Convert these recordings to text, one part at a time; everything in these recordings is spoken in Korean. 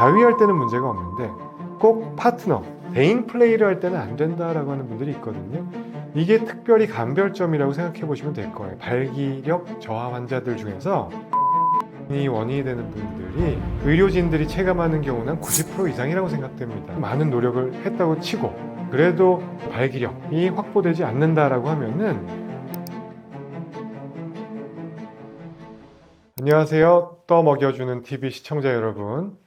자위할 때는 문제가 없는데 꼭 파트너, 대인 플레이를 할 때는 안 된다라고 하는 분들이 있거든요. 이게 특별히 감별점이라고 생각해 보시면 될 거예요. 발기력 저하 환자들 중에서 이 원인이 되는 분들이 의료진들이 체감하는 경우는 한 90% 이상이라고 생각됩니다. 많은 노력을 했다고 치고 그래도 발기력이 확보되지 않는다라고 하면은 안녕하세요. 떠먹여주는 TV 시청자 여러분.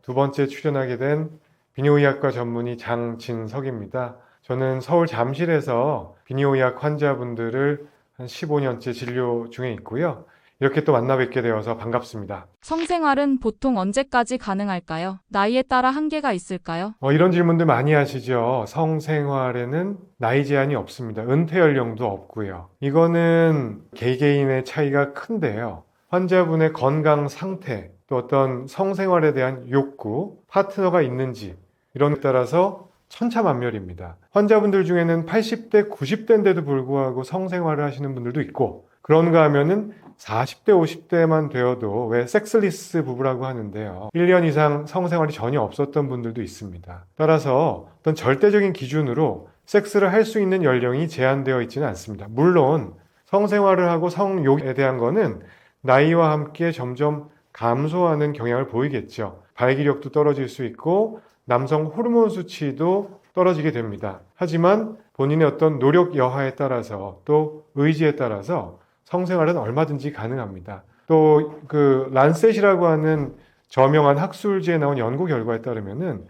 두 번째 출연하게 된 비뇨의학과 전문의 장진석입니다. 저는 서울 잠실에서 비뇨의학 환자분들을 한 15년째 진료 중에 있고요. 이렇게 또 만나 뵙게 되어서 반갑습니다. 성생활은 보통 언제까지 가능할까요? 나이에 따라 한계가 있을까요? 이런 질문들 많이 하시죠. 성생활에는 나이 제한이 없습니다. 은퇴 연령도 없고요. 이거는 개개인의 차이가 큰데요. 환자분의 건강 상태, 또 어떤 성생활에 대한 욕구, 파트너가 있는지 이런 데 따라서 천차만별입니다. 환자분들 중에는 80대, 90대인데도 불구하고 성생활을 하시는 분들도 있고 그런가 하면은 40대, 50대만 되어도 왜 섹스리스 부부라고 하는데요. 1년 이상 성생활이 전혀 없었던 분들도 있습니다. 따라서 어떤 절대적인 기준으로 섹스를 할 수 있는 연령이 제한되어 있지는 않습니다. 물론 성생활을 하고 성욕에 대한 거는 나이와 함께 점점 감소하는 경향을 보이겠죠. 발기력도 떨어질 수 있고 남성 호르몬 수치도 떨어지게 됩니다. 하지만 본인의 어떤 노력 여하에 따라서 또 의지에 따라서 성생활은 얼마든지 가능합니다. 또 그 란셋이라고 하는 저명한 학술지에 나온 연구 결과에 따르면은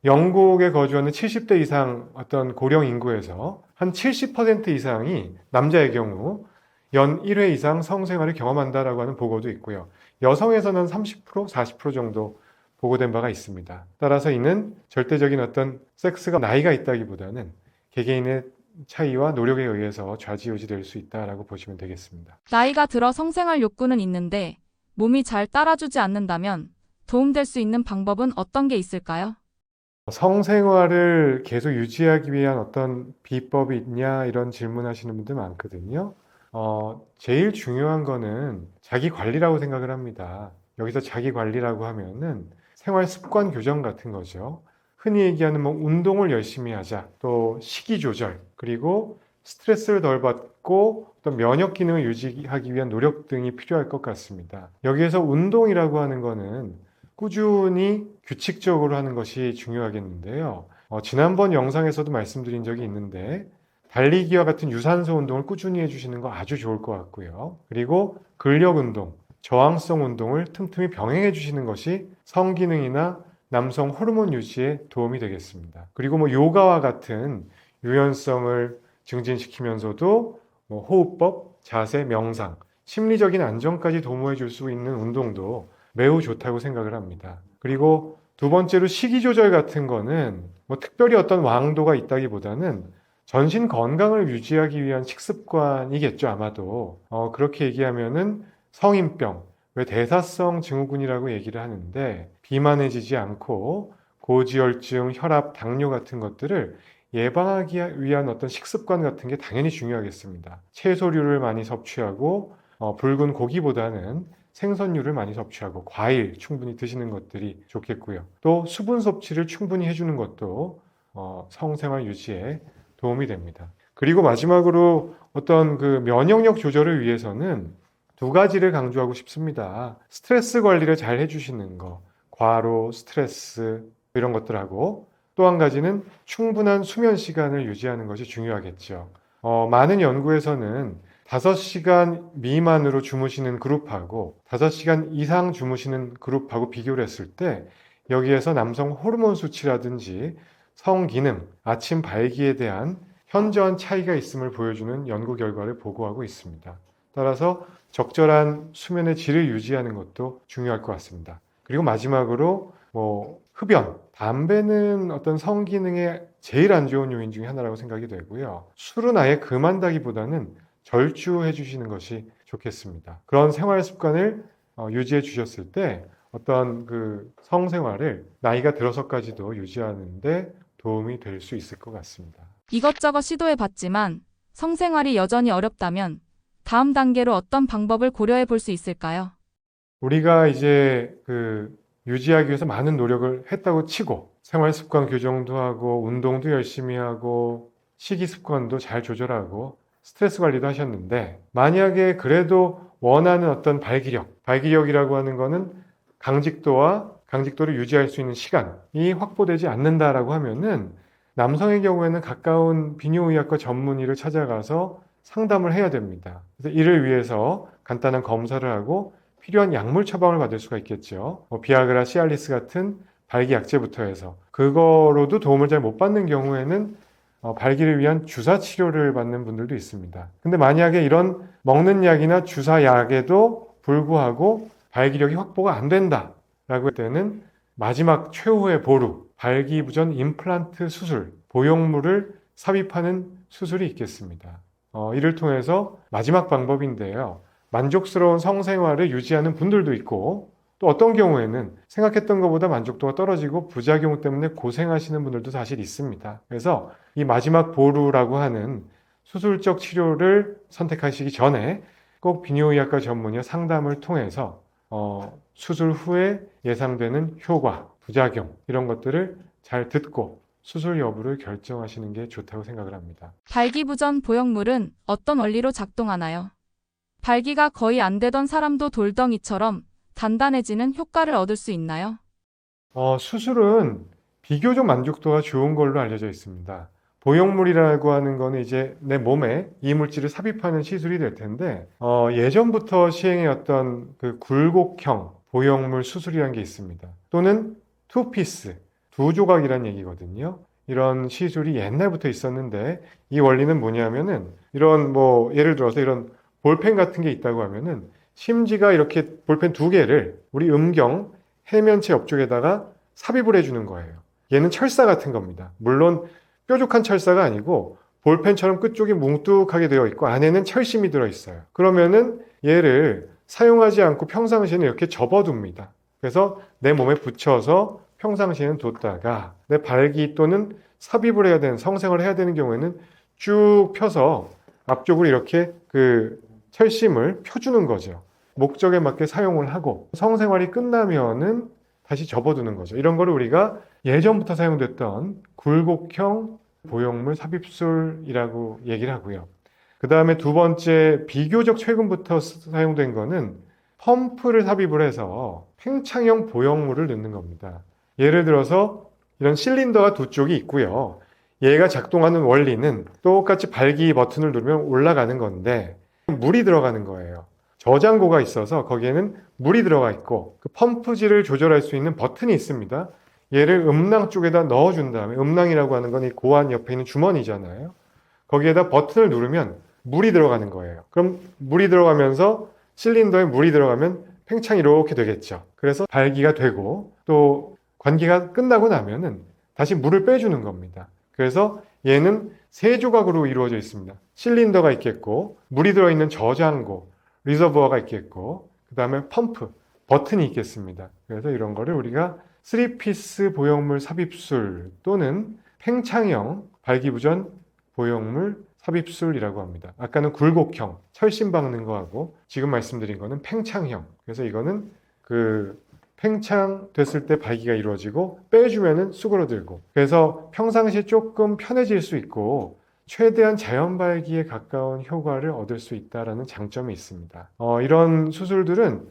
영국에 거주하는 70대 이상 어떤 고령 인구에서 한 70% 이상이 남자의 경우 연 1회 이상 성생활을 경험한다라고 하는 보고도 있고요. 여성에서는 30%, 40% 정도 보고된 바가 있습니다. 따라서 이는 절대적인 어떤 섹스가 나이가 있다기보다는 개개인의 차이와 노력에 의해서 좌지우지될 수 있다라고 보시면 되겠습니다. 나이가 들어 성생활 욕구는 있는데 몸이 잘 따라주지 않는다면 도움될 수 있는 방법은 어떤 게 있을까요? 성생활을 계속 유지하기 위한 어떤 비법이 있냐 이런 질문하시는 분들 많거든요. 제일 중요한 거는 자기 관리라고 생각을 합니다. 여기서 자기 관리라고 하면은 생활 습관 교정 같은 거죠. 흔히 얘기하는 뭐 운동을 열심히 하자, 또 식이 조절, 그리고 스트레스를 덜 받고 또 면역 기능을 유지하기 위한 노력 등이 필요할 것 같습니다. 여기에서 운동이라고 하는 거는 꾸준히 규칙적으로 하는 것이 중요하겠는데요. 지난번 영상에서도 말씀드린 적이 있는데 달리기와 같은 유산소 운동을 꾸준히 해주시는 거 아주 좋을 것 같고요. 그리고 근력 운동, 저항성 운동을 틈틈이 병행해 주시는 것이 성기능이나 남성 호르몬 유지에 도움이 되겠습니다. 그리고 뭐 요가와 같은 유연성을 증진시키면서도 뭐 호흡법, 자세, 명상, 심리적인 안정까지 도모해 줄 수 있는 운동도 매우 좋다고 생각을 합니다. 그리고 두 번째로 식이 조절 같은 거는 뭐 특별히 어떤 왕도가 있다기보다는 전신 건강을 유지하기 위한 식습관이겠죠, 아마도. 그렇게 얘기하면은 성인병, 왜 대사성 증후군이라고 얘기를 하는데 비만해지지 않고 고지혈증, 혈압, 당뇨 같은 것들을 예방하기 위한 어떤 식습관 같은 게 당연히 중요하겠습니다. 채소류를 많이 섭취하고 붉은 고기보다는 생선류를 많이 섭취하고 과일 충분히 드시는 것들이 좋겠고요. 또 수분 섭취를 충분히 해주는 것도 성생활 유지에 도움이 됩니다. 그리고 마지막으로 어떤 그 면역력 조절을 위해서는 두 가지를 강조하고 싶습니다. 스트레스 관리를 잘 해주시는 거, 과로, 스트레스 이런 것들하고 또 한 가지는 충분한 수면 시간을 유지하는 것이 중요하겠죠. 많은 연구에서는 5시간 미만으로 주무시는 그룹하고 5시간 이상 주무시는 그룹하고 비교를 했을 때 여기에서 남성 호르몬 수치라든지 성기능, 아침 발기에 대한 현저한 차이가 있음을 보여주는 연구 결과를 보고하고 있습니다. 따라서 적절한 수면의 질을 유지하는 것도 중요할 것 같습니다. 그리고 마지막으로 흡연, 담배는 어떤 성기능에 제일 안 좋은 요인 중에 하나라고 생각이 되고요. 술은 아예 금한다기보다는 절주해 주시는 것이 좋겠습니다. 그런 생활 습관을 유지해 주셨을 때 어떤 그 성생활을 나이가 들어서까지도 유지하는데 도움이 될 수 있을 것 같습니다. 이것저것 시도해 봤지만 성생활이 여전히 어렵다면 다음 단계로 어떤 방법을 고려해 볼 수 있을까요? 우리가 이제 그 유지하기 위해서 많은 노력을 했다고 치고 생활 습관 교정도 하고 운동도 열심히 하고 식이 습관도 잘 조절하고 스트레스 관리도 하셨는데 만약에 그래도 원하는 어떤 발기력이라고 하는 거는 강직도를 유지할 수 있는 시간이 확보되지 않는다라고 하면은 남성의 경우에는 가까운 비뇨의학과 전문의를 찾아가서 상담을 해야 됩니다. 그래서 이를 위해서 간단한 검사를 하고 필요한 약물 처방을 받을 수가 있겠죠. 비아그라, 시알리스 같은 발기 약제부터 해서 그거로도 도움을 잘 못 받는 경우에는 발기를 위한 주사 치료를 받는 분들도 있습니다. 근데 만약에 이런 먹는 약이나 주사 약에도 불구하고 발기력이 확보가 안 된다라고 할 때는 마지막 최후의 보루, 발기부전 임플란트 수술, 보형물을 삽입하는 수술이 있겠습니다. 이를 통해서 마지막 방법인데요. 만족스러운 성생활을 유지하는 분들도 있고 또 어떤 경우에는 생각했던 것보다 만족도가 떨어지고 부작용 때문에 고생하시는 분들도 사실 있습니다. 그래서 이 마지막 보루라고 하는 수술적 치료를 선택하시기 전에 꼭 비뇨의학과 전문의와 상담을 통해서 수술 후에 예상되는 효과, 부작용 이런 것들을 잘 듣고 수술 여부를 결정하시는 게 좋다고 생각을 합니다. 발기부전 보형물은 어떤 원리로 작동하나요? 발기가 거의 안 되던 사람도 돌덩이처럼 단단해지는 효과를 얻을 수 있나요? 수술은 비교적 만족도가 좋은 걸로 알려져 있습니다. 보형물이라고 하는 거는 이제 내 몸에 이물질을 삽입하는 시술이 될 텐데, 예전부터 시행해왔던 그 굴곡형 보형물 수술이라는 게 있습니다. 또는 투피스, 두 조각이라는 얘기거든요. 이런 시술이 옛날부터 있었는데, 이 원리는 뭐냐면은, 이런 예를 들어서 이런 볼펜 같은 게 있다고 하면은, 심지가 이렇게 볼펜 두 개를 우리 음경 해면체 옆쪽에다가 삽입을 해주는 거예요. 얘는 철사 같은 겁니다. 물론 뾰족한 철사가 아니고 볼펜처럼 끝쪽이 뭉뚝하게 되어 있고 안에는 철심이 들어있어요. 그러면은 얘를 사용하지 않고 평상시에는 이렇게 접어둡니다. 그래서 내 몸에 붙여서 평상시에는 뒀다가 내 발기 또는 삽입을 해야 되는 성생활을 해야 되는 경우에는 쭉 펴서 앞쪽으로 이렇게 그 철심을 펴주는 거죠. 목적에 맞게 사용을 하고 성생활이 끝나면은 다시 접어두는 거죠. 이런 거를 우리가 예전부터 사용됐던 굴곡형 보형물 삽입술이라고 얘기를 하고요. 그 다음에 두 번째 비교적 최근부터 사용된 거는 펌프를 삽입을 해서 팽창형 보형물을 넣는 겁니다. 예를 들어서 이런 실린더가 두 쪽이 있고요. 얘가 작동하는 원리는 똑같이 발기 버튼을 누르면 올라가는 건데 물이 들어가는 거예요. 저장고가 있어서 거기에는 물이 들어가 있고 그 펌프질을 조절할 수 있는 버튼이 있습니다. 얘를 음낭 쪽에다 넣어준 다음에 음낭이라고 하는 건 이 고환 옆에 있는 주머니잖아요. 거기에다 버튼을 누르면 물이 들어가는 거예요. 그럼 물이 들어가면서 실린더에 물이 들어가면 팽창이 이렇게 되겠죠. 그래서 발기가 되고 또 관기가 끝나고 나면은 다시 물을 빼주는 겁니다. 그래서 얘는 세 조각으로 이루어져 있습니다. 실린더가 있겠고 물이 들어있는 저장고 리저버가 있겠고 그 다음에 펌프, 버튼이 있겠습니다. 그래서 이런 거를 우리가 3피스 보형물 삽입술 또는 팽창형 발기부전 보형물 삽입술이라고 합니다. 아까는 굴곡형, 철심 박는 거하고 지금 말씀드린 거는 팽창형. 그래서 이거는 그 팽창됐을 때 발기가 이루어지고 빼주면은 수그러들고 그래서 평상시에 조금 편해질 수 있고 최대한 자연 발기에 가까운 효과를 얻을 수 있다라는 장점이 있습니다. 이런 수술들은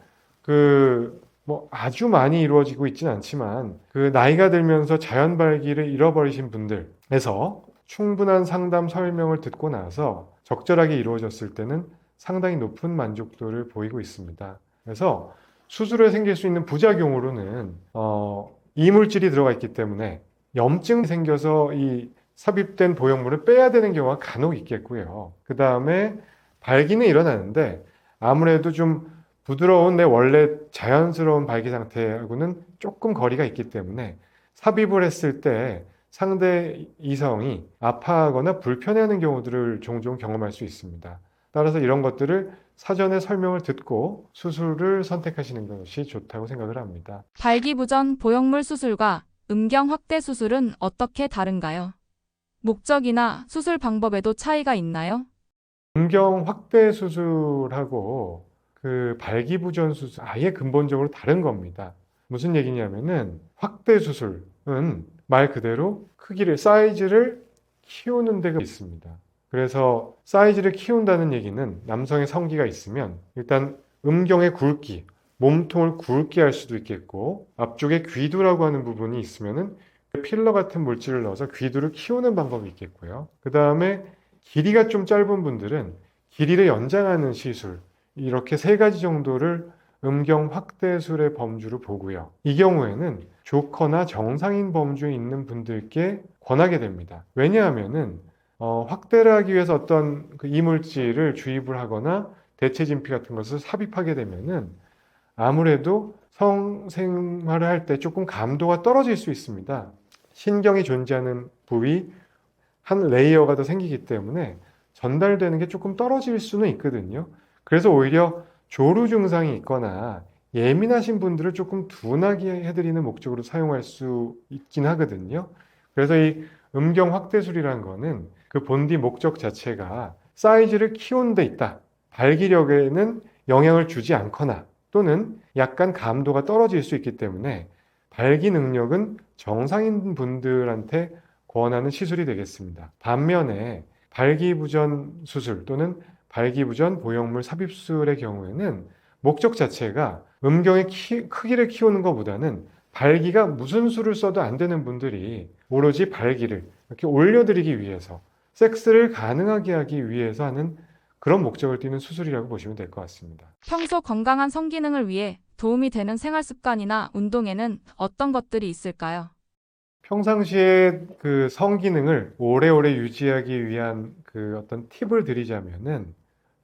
아주 많이 이루어지고 있지는 않지만 그 나이가 들면서 자연 발기를 잃어버리신 분들에서 충분한 상담 설명을 듣고 나서 적절하게 이루어졌을 때는 상당히 높은 만족도를 보이고 있습니다. 그래서 수술에 생길 수 있는 부작용으로는 이물질이 들어가 있기 때문에 염증이 생겨서 이 삽입된 보형물을 빼야 되는 경우가 간혹 있겠고요. 그 다음에 발기는 일어나는데 아무래도 좀 부드러운 내 원래 자연스러운 발기 상태하고는 조금 거리가 있기 때문에 삽입을 했을 때 상대 이성이 아파하거나 불편해하는 경우들을 종종 경험할 수 있습니다. 따라서 이런 것들을 사전에 설명을 듣고 수술을 선택하시는 것이 좋다고 생각을 합니다. 발기부전 보형물 수술과 음경 확대 수술은 어떻게 다른가요? 목적이나 수술 방법에도 차이가 있나요? 음경 확대 수술하고 그 발기부전 수술 아예 근본적으로 다른 겁니다. 무슨 얘기냐면은 확대 수술은 말 그대로 크기를, 사이즈를 키우는 데가 있습니다. 그래서 사이즈를 키운다는 얘기는 남성의 성기가 있으면 일단 음경의 굵기, 몸통을 굵게 할 수도 있겠고 앞쪽에 귀두라고 하는 부분이 있으면은 필러 같은 물질을 넣어서 귀두를 키우는 방법이 있겠고요. 그 다음에 길이가 좀 짧은 분들은 길이를 연장하는 시술, 이렇게 세 가지 정도를 음경 확대술의 범주로 보고요. 이 경우에는 조커나 정상인 범주에 있는 분들께 권하게 됩니다. 왜냐하면은 확대를 하기 위해서 어떤 그 이물질을 주입을 하거나 대체 진피 같은 것을 삽입하게 되면은 아무래도 성생활을 할 때 조금 감도가 떨어질 수 있습니다. 신경이 존재하는 부위 한 레이어가 더 생기기 때문에 전달되는 게 조금 떨어질 수는 있거든요. 그래서 오히려 조루 증상이 있거나 예민하신 분들을 조금 둔하게 해드리는 목적으로 사용할 수 있긴 하거든요. 그래서 이 음경 확대술이라는 거는 그 본디 목적 자체가 사이즈를 키우는 데 있다. 발기력에는 영향을 주지 않거나 또는 약간 감도가 떨어질 수 있기 때문에 발기 능력은 정상인 분들한테 권하는 시술이 되겠습니다. 반면에 발기부전 수술 또는 발기부전 보형물 삽입술의 경우에는 목적 자체가 음경의 크기를 키우는 것보다는 발기가 무슨 수를 써도 안 되는 분들이 오로지 발기를 이렇게 올려드리기 위해서 섹스를 가능하게 하기 위해서 하는 그런 목적을 띠는 수술이라고 보시면 될 것 같습니다. 평소 건강한 성기능을 위해 도움이 되는 생활 습관이나 운동에는 어떤 것들이 있을까요? 평상시에 그 성기능을 오래오래 유지하기 위한 그 어떤 팁을 드리자면은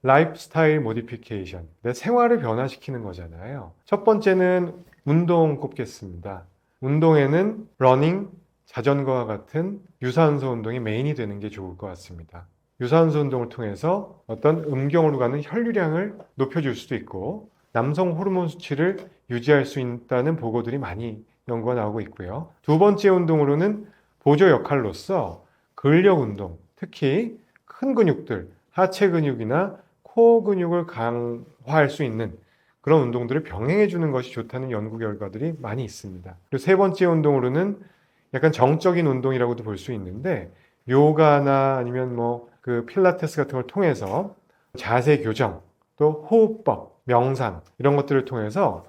라이프 스타일 모디피케이션, 내 생활을 변화시키는 거잖아요. 첫 번째는 운동 꼽겠습니다. 운동에는 러닝, 자전거와 같은 유산소 운동이 메인이 되는 게 좋을 것 같습니다. 유산소 운동을 통해서 어떤 음경으로 가는 혈류량을 높여줄 수도 있고 남성 호르몬 수치를 유지할 수 있다는 보고들이 많이 연구가 나오고 있고요. 두 번째 운동으로는 보조 역할로서 근력 운동, 특히 큰 근육들, 하체 근육이나 코어 근육을 강화할 수 있는 그런 운동들을 병행해 주는 것이 좋다는 연구 결과들이 많이 있습니다. 그리고 세 번째 운동으로는 약간 정적인 운동이라고도 볼 수 있는데 요가나 아니면 뭐 그 필라테스 같은 걸 통해서 자세 교정, 또 호흡법, 명상 이런 것들을 통해서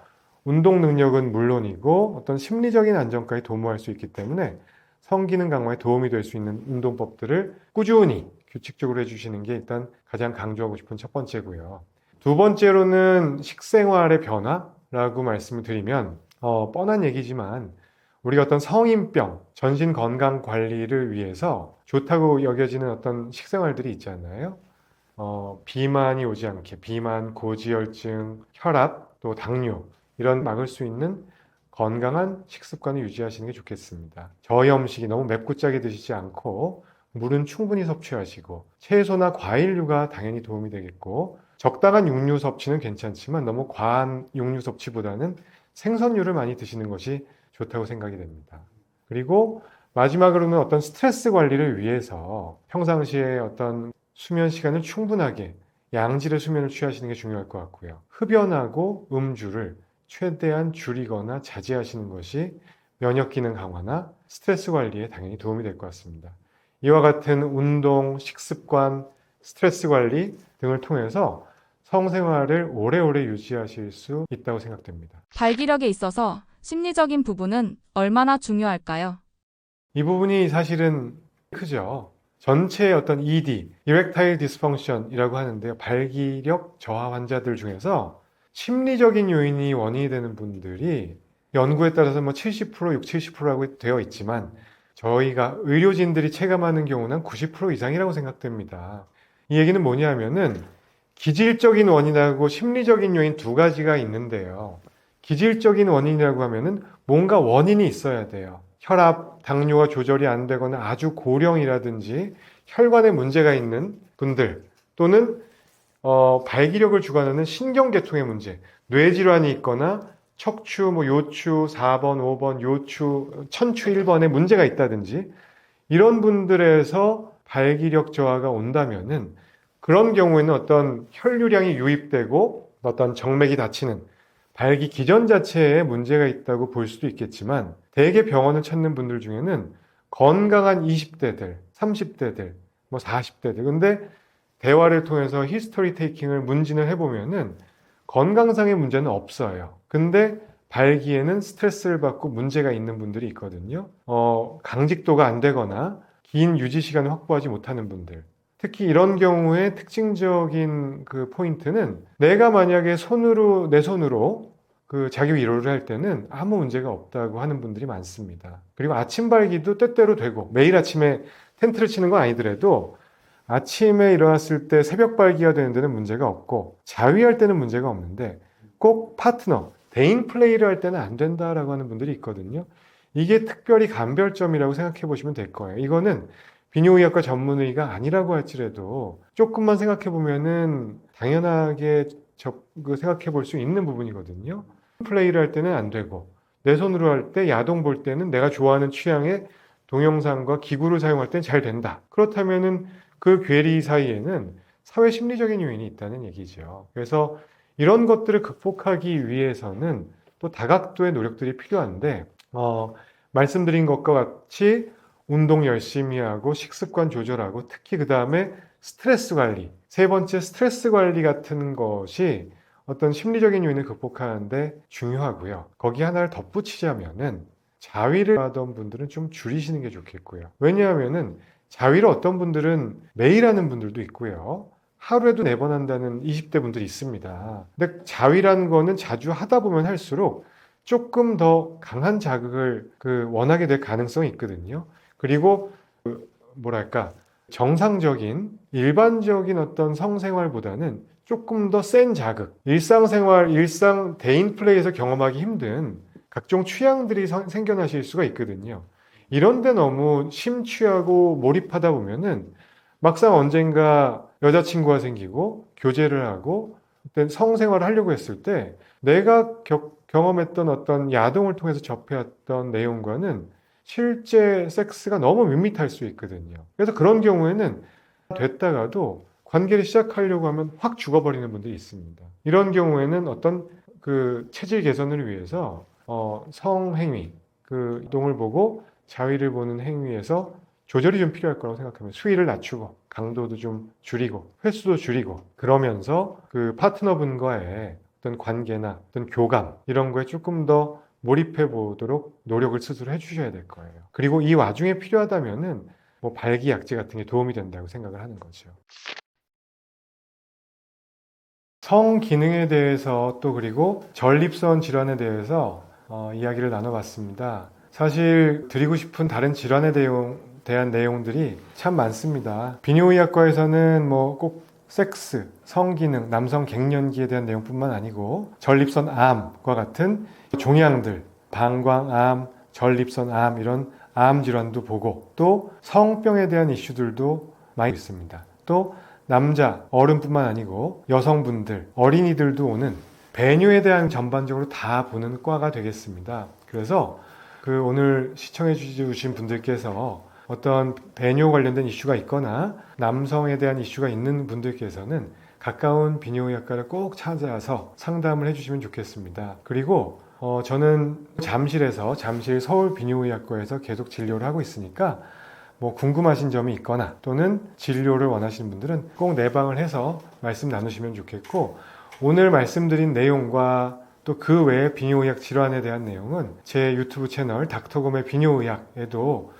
운동 능력은 물론이고 어떤 심리적인 안정까지 도모할 수 있기 때문에 성기능 강화에 도움이 될 수 있는 운동법들을 꾸준히 규칙적으로 해주시는 게 일단 가장 강조하고 싶은 첫 번째고요. 두 번째로는 식생활의 변화라고 말씀을 드리면 뻔한 얘기지만 우리가 어떤 성인병, 전신 건강 관리를 위해서 좋다고 여겨지는 어떤 식생활들이 있잖아요. 비만이 오지 않게 비만, 고지혈증, 혈압, 또 당뇨 이런 막을 수 있는 건강한 식습관을 유지하시는 게 좋겠습니다. 저염식이 너무 맵고 짜게 드시지 않고 물은 충분히 섭취하시고 채소나 과일류가 당연히 도움이 되겠고 적당한 육류 섭취는 괜찮지만 너무 과한 육류 섭취보다는 생선류를 많이 드시는 것이 좋다고 생각이 됩니다. 그리고 마지막으로는 어떤 스트레스 관리를 위해서 평상시에 어떤 수면 시간을 충분하게 양질의 수면을 취하시는 게 중요할 것 같고요. 흡연하고 음주를 최대한 줄이거나 자제하시는 것이 면역 기능 강화나 스트레스 관리에 당연히 도움이 될 것 같습니다. 이와 같은 운동, 식습관, 스트레스 관리 등을 통해서 성생활을 오래오래 유지하실 수 있다고 생각됩니다. 발기력에 있어서 심리적인 부분은 얼마나 중요할까요? 이 부분이 사실은 크죠. 전체 어떤 ED, Erectile Dysfunction이라고 하는데요. 발기력 저하 환자들 중에서 심리적인 요인이 원인이 되는 분들이 연구에 따라서 뭐 70%, 60, 70%라고 되어 있지만 저희가 의료진들이 체감하는 경우는 90% 이상이라고 생각됩니다. 이 얘기는 뭐냐면은 기질적인 원인하고 심리적인 요인 두 가지가 있는데요. 기질적인 원인이라고 하면은 뭔가 원인이 있어야 돼요. 혈압, 당뇨가 조절이 안 되거나 아주 고령이라든지 혈관에 문제가 있는 분들 또는 발기력을 주관하는 신경계통의 문제, 뇌질환이 있거나 척추, 뭐 요추 4번, 5번, 요추, 천추 1번에 문제가 있다든지 이런 분들에서 발기력 저하가 온다면은 그런 경우에는 어떤 혈류량이 유입되고 어떤 정맥이 닫히는 발기 기전 자체에 문제가 있다고 볼 수도 있겠지만 대개 병원을 찾는 분들 중에는 건강한 20대들, 30대들, 뭐 40대들. 근데 대화를 통해서 히스토리 테이킹을 문진을 해보면은 건강상의 문제는 없어요. 근데 발기에는 스트레스를 받고 문제가 있는 분들이 있거든요. 강직도가 안 되거나 긴 유지 시간을 확보하지 못하는 분들. 특히 이런 경우에 특징적인 그 포인트는 내가 만약에 내 손으로 그 자기 위로를 할 때는 아무 문제가 없다고 하는 분들이 많습니다. 그리고 아침 발기도 때때로 되고 매일 아침에 텐트를 치는 건 아니더라도 아침에 일어났을 때 새벽 발기가 되는 데는 문제가 없고 자위할 때는 문제가 없는데 꼭 파트너, 대인 플레이를 할 때는 안 된다라고 하는 분들이 있거든요. 이게 특별히 감별점이라고 생각해 보시면 될 거예요. 이거는 비뇨의학과 전문의가 아니라고 할지라도 조금만 생각해 보면은 당연하게 생각해 볼 수 있는 부분이거든요. 플레이를 할 때는 안 되고 내 손으로 할 때 야동 볼 때는 내가 좋아하는 취향의 동영상과 기구를 사용할 때는 잘 된다. 그렇다면은 그 괴리 사이에는 사회 심리적인 요인이 있다는 얘기죠. 그래서 이런 것들을 극복하기 위해서는 또 다각도의 노력들이 필요한데 말씀드린 것과 같이 운동 열심히 하고 식습관 조절하고 특히 그 다음에 스트레스 관리, 세 번째 스트레스 관리 같은 것이 어떤 심리적인 요인을 극복하는데 중요하고요. 거기 하나를 덧붙이자면은 자위를 하던 분들은 좀 줄이시는 게 좋겠고요. 왜냐하면은 자위를 어떤 분들은 매일 하는 분들도 있고요. 하루에도 4번 한다는 20대 분들이 있습니다. 근데 자위라는 거는 자주 하다 보면 할수록 조금 더 강한 자극을 원하게 될 가능성이 있거든요. 그리고 뭐랄까 정상적인 일반적인 어떤 성생활보다는 조금 더 센 자극, 일상생활, 일상 대인 플레이에서 경험하기 힘든 각종 취향들이 생겨나실 수가 있거든요. 이런데 너무 심취하고 몰입하다 보면은 막상 언젠가 여자친구가 생기고 교제를 하고 어떤 성생활을 하려고 했을 때 내가 경험했던 어떤 야동을 통해서 접해왔던 내용과는 실제 섹스가 너무 밋밋할 수 있거든요. 그래서 그런 경우에는 됐다가도 관계를 시작하려고 하면 확 죽어버리는 분들이 있습니다. 이런 경우에는 어떤 그 체질 개선을 위해서 성행위, 그 이동을 보고 자위를 보는 행위에서 조절이 좀 필요할 거라고 생각합니다. 수위를 낮추고 강도도 좀 줄이고 횟수도 줄이고 그러면서 그 파트너분과의 어떤 관계나 어떤 교감 이런 거에 조금 더 몰입해 보도록 노력을 스스로 해주셔야 될 거예요. 그리고 이 와중에 필요하다면은 뭐 발기약제 같은 게 도움이 된다고 생각을 하는 거죠. 성 기능에 대해서 또 그리고 전립선 질환에 대해서 이야기를 나눠봤습니다. 사실 드리고 싶은 다른 질환에 대한 내용들이 참 많습니다. 비뇨의학과에서는 뭐 꼭 섹스, 성기능, 남성 갱년기에 대한 내용뿐만 아니고 전립선 암과 같은 종양들, 방광암, 전립선암 이런 암 질환도 보고 또 성병에 대한 이슈들도 많이 있습니다. 또 남자, 어른뿐만 아니고 여성분들, 어린이들도 오는 배뇨에 대한 전반적으로 다 보는 과가 되겠습니다. 그래서 오늘 시청해 주신 분들께서 어떤 배뇨 관련된 이슈가 있거나 남성에 대한 이슈가 있는 분들께서는 가까운 비뇨의학과를 꼭 찾아서 상담을 해주시면 좋겠습니다. 그리고 저는 잠실 서울 비뇨의학과에서 계속 진료를 하고 있으니까 뭐 궁금하신 점이 있거나 또는 진료를 원하시는 분들은 꼭 내방을 해서 말씀 나누시면 좋겠고 오늘 말씀드린 내용과 또 그 외의 비뇨의학 질환에 대한 내용은 제 유튜브 채널 닥터곰의 비뇨의학에도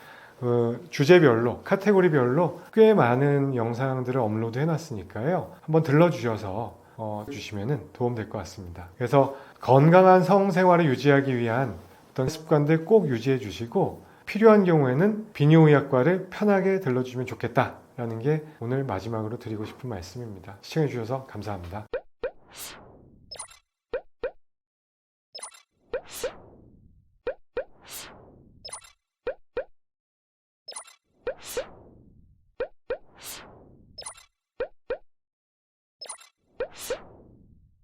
주제별로 카테고리별로 꽤 많은 영상들을 업로드 해놨으니까요. 한번 들러주셔서 주시면 도움될 것 같습니다. 그래서 건강한 성생활을 유지하기 위한 어떤 습관들 꼭 유지해 주시고 필요한 경우에는 비뇨의학과를 편하게 들러주시면 좋겠다라는 게 오늘 마지막으로 드리고 싶은 말씀입니다. 시청해 주셔서 감사합니다.